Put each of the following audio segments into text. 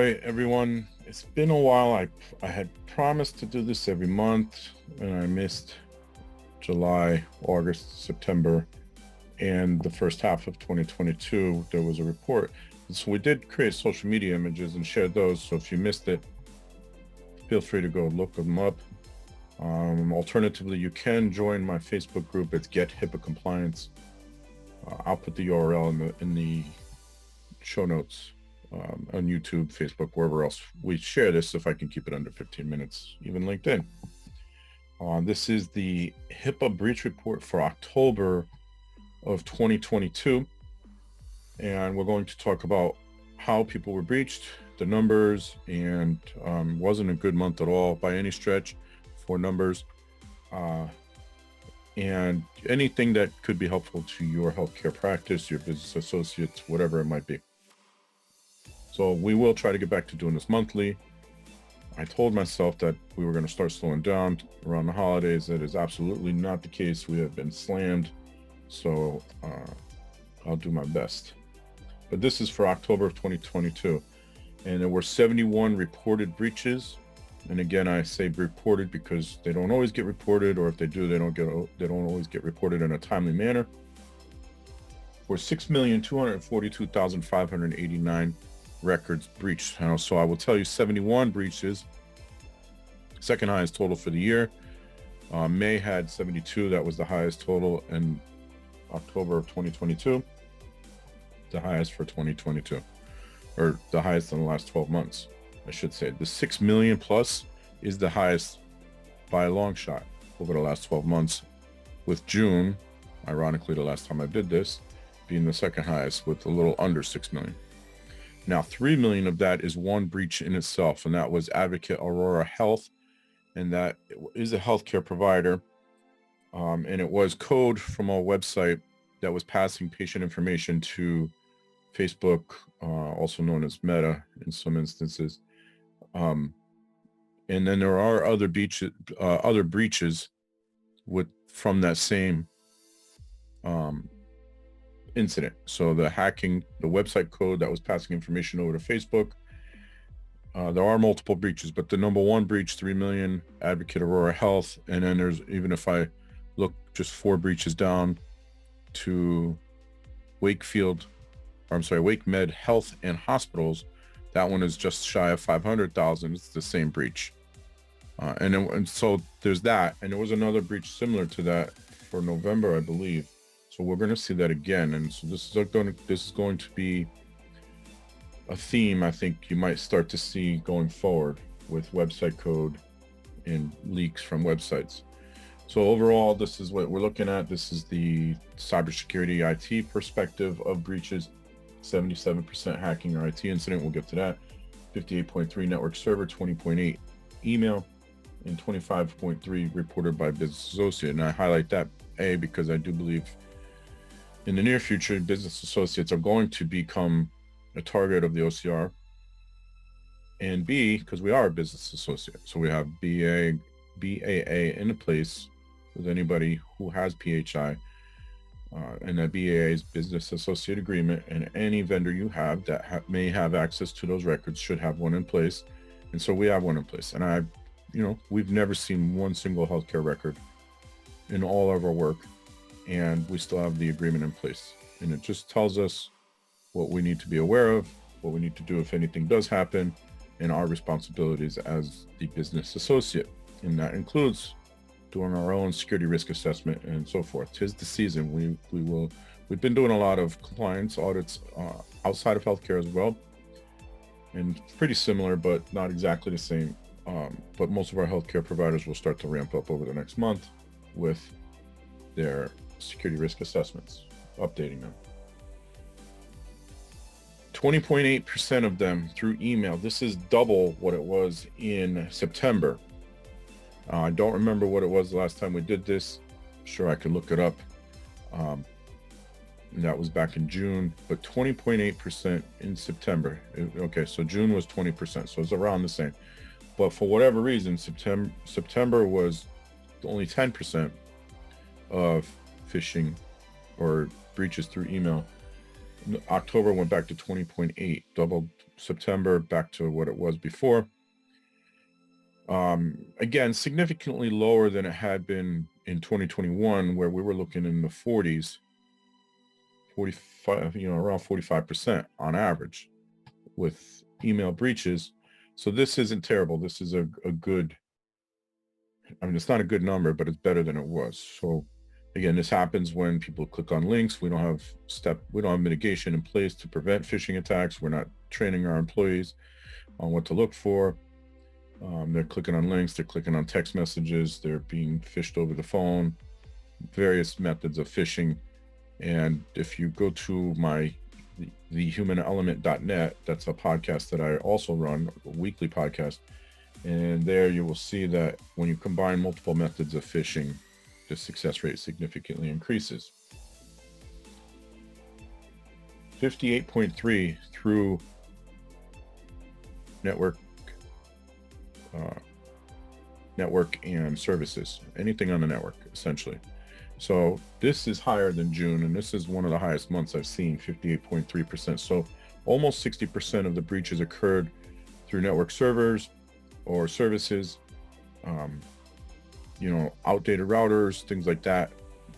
boy, everyone. It's been a while. I had promised to do this every month, and I missed July, August, September, and the first half of 2022. There was a report. So we did create social media images and share those. So if you missed it, feel free to go look them up. Alternatively, you can join my Facebook group. It's Get HIPAA Compliance. I'll put the URL in the show notes. On YouTube, Facebook, wherever else we share this, if I can keep it under 15 minutes, even LinkedIn. This is the HIPAA Breach Report for October of 2022. And we're going to talk about how people were breached, the numbers, and wasn't a good month at all by any stretch for numbers. And anything that could be helpful to your healthcare practice, your business associates, whatever it might be. So we will try to get back to doing this monthly. I told myself that we were going to start slowing down around the holidays. That is absolutely not the case. We have been slammed. So I'll do my best. But this is for October of 2022. And there were 71 reported breaches. And again, I say reported because they don't always get reported, or if they do, they don't always get reported in a timely manner. For 6,242,589 records breached. So I will tell you 71 breaches, second highest total for the year. May had 72. That was the highest total in October of 2022, the highest for 2022, or the highest in the last 12 months, I should say. The 6 million plus is the highest by a long shot over the last 12 months, with June, ironically the last time I did this, being the second highest with a little under 6 million. Now, 3 million of that is one breach in itself, and that was Advocate Aurora Health, and that is a healthcare provider, and it was code from a website that was passing patient information to Facebook, also known as Meta in some instances. And then there are other breaches from that same incident. So the hacking, the website code that was passing information over to Facebook, there are multiple breaches, but the number one breach, 3 million, Advocate Aurora Health. And then there's, even if I look just 4 breaches down to Wake Med Health and Hospitals, that one is just shy of 500,000. It's the same breach. And so there's that. And there was another breach similar to that for November, I believe. So we're going to see that again. And so this is going to be a theme I think you might start to see going forward with website code and leaks from websites. So overall, this is what we're looking at. This is the cybersecurity IT perspective of breaches. 77% hacking or IT incident. We'll get to that. 58.3 network server, 20.8 email, and 25.3 reported by business associate. And I highlight that A, because I do believe in the near future, business associates are going to become a target of the OCR, and B, because we are a business associate. So we have BAA in place with anybody who has PHI, and that BAA's business associate agreement, and any vendor you have that may have access to those records should have one in place. And so we have one in place. And we've never seen one single healthcare record in all of our work, and we still have the agreement in place. And it just tells us what we need to be aware of, what we need to do if anything does happen, and our responsibilities as the business associate. And that includes doing our own security risk assessment and so forth. 'Tis the season. We've been doing a lot of compliance audits outside of healthcare as well, and pretty similar, but not exactly the same. But most of our healthcare providers will start to ramp up over the next month with their security risk assessments, updating them. 20.8% of them through email. This is double what it was in September. I don't remember what it was the last time we did this. Sure, I could look it up. And that was back in June, but 20.8% in September. Okay, so June was 20%, so it's around the same. But for whatever reason, September was only 10% of phishing or breaches through email. October went back to 20.8, doubled September back to what it was before. Again, significantly lower than it had been in 2021, where we were looking in the 40s, 45, around 45% on average with email breaches. So this isn't terrible. This is a good, it's not a good number, but it's better than it was. So again, this happens when people click on links. We don't have mitigation in place to prevent phishing attacks. We're not training our employees on what to look for. They're clicking on links, they're clicking on text messages, they're being phished over the phone, various methods of phishing. And if you go to thehumanaelement.net, that's a podcast that I also run, a weekly podcast. And there you will see that when you combine multiple methods of phishing, the success rate significantly increases. 58.3 through network and services, anything on the network, essentially. So this is higher than June, and this is one of the highest months I've seen, 58.3%. So almost 60% of the breaches occurred through network servers or services, outdated routers, things like that.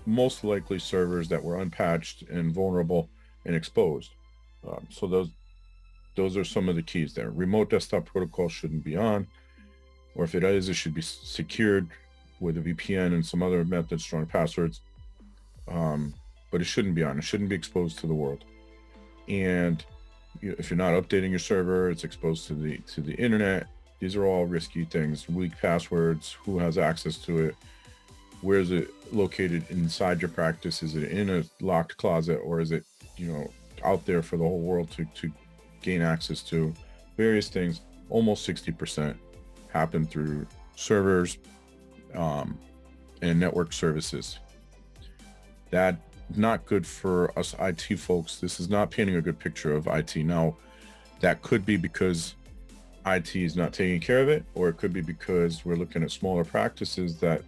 Most likely servers that were unpatched and vulnerable and exposed. So those are some of the keys there. Remote desktop protocol shouldn't be on, or if it is, it should be secured with a VPN and some other methods, strong passwords. But it shouldn't be on. It shouldn't be exposed to the world. And if you're not updating your server, it's exposed to the internet. These are all risky things. Weak passwords, who has access to it, where is it located inside your practice? Is it in a locked closet, or is it out there for the whole world to gain access to? Various things. Almost 60% happen through servers and network services. That's not good for us IT folks. This is not painting a good picture of IT. Now, that could be because IT is not taking care of it, or it could be because we're looking at smaller practices that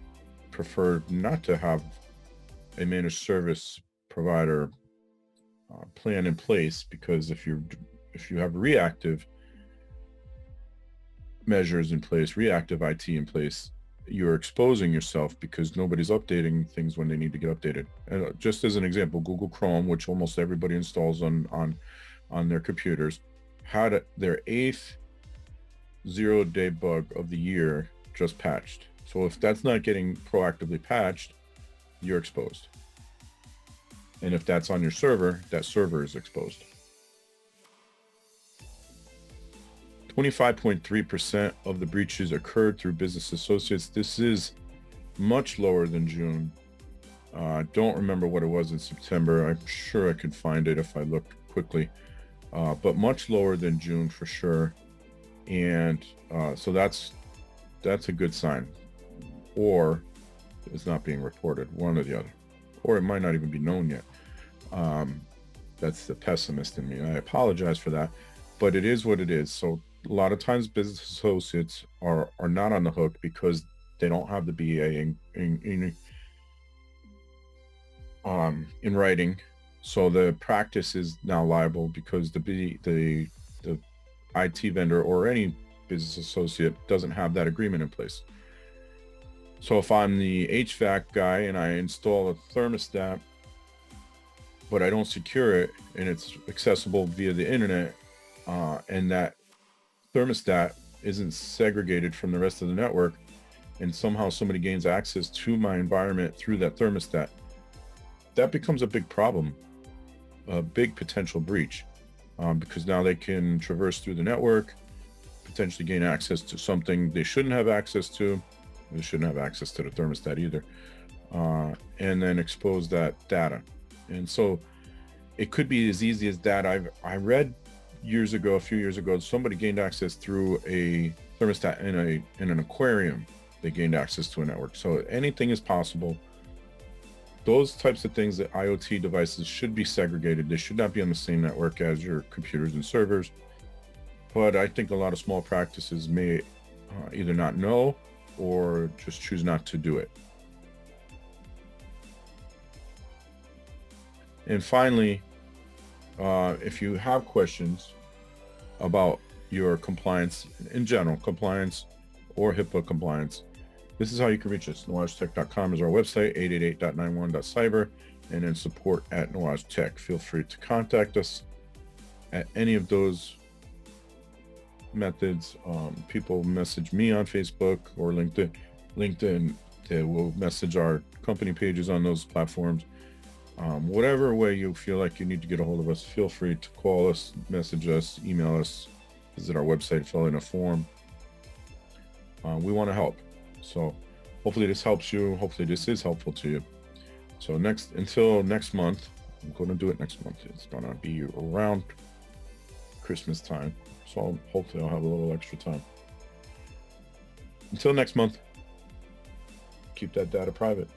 prefer not to have a managed service provider plan in place, because if you have reactive measures in place, reactive IT in place, you're exposing yourself because nobody's updating things when they need to get updated. And just as an example, Google Chrome, which almost everybody installs on their computers, had their 8th zero-day bug of the year just patched. So if that's not getting proactively patched, you're exposed. And if that's on your server, that server is exposed. 25.3% of the breaches occurred through business associates. This is much lower than June. Don't remember what it was in September. I'm sure I could find it if I looked quickly, but much lower than June for sure. And so that's a good sign. Or it's not being reported, one or the other. Or it might not even be known yet. That's the pessimist in me. I apologize for that, but it is what it is. So a lot of times business associates are not on the hook because they don't have the BA in writing. So the practice is now liable because the IT vendor or any business associate doesn't have that agreement in place. So if I'm the HVAC guy and I install a thermostat, but I don't secure it and it's accessible via the internet, and that thermostat isn't segregated from the rest of the network, and somehow somebody gains access to my environment through that thermostat, that becomes a big problem, a big potential breach, because now they can traverse through the network, potentially gain access to something they shouldn't have access to. They shouldn't have access to the thermostat either, and then expose that data. And so it could be as easy as that. I read a few years ago, somebody gained access through a thermostat in an aquarium. They gained access to a network. So anything is possible. Those types of things, that IoT devices should be segregated. They should not be on the same network as your computers and servers. But I think a lot of small practices may either not know or just choose not to do it. And finally, if you have questions, about your compliance in general, compliance or HIPAA compliance, this is how you can reach us. NoiragTech.com is our website, 888.91.cyber, and then support@NoiragTech. Feel free to contact us at any of those methods. People message me on Facebook or LinkedIn. They will message our company pages on those platforms. Whatever way you feel like you need to get a hold of us, feel free to call us, message us, email us, visit our website, fill in a form. We want to help. So hopefully this helps you. Hopefully this is helpful to you. So until next month, I'm going to do it next month. It's going to be around Christmas time. So hopefully I'll have a little extra time. Until next month, keep that data private.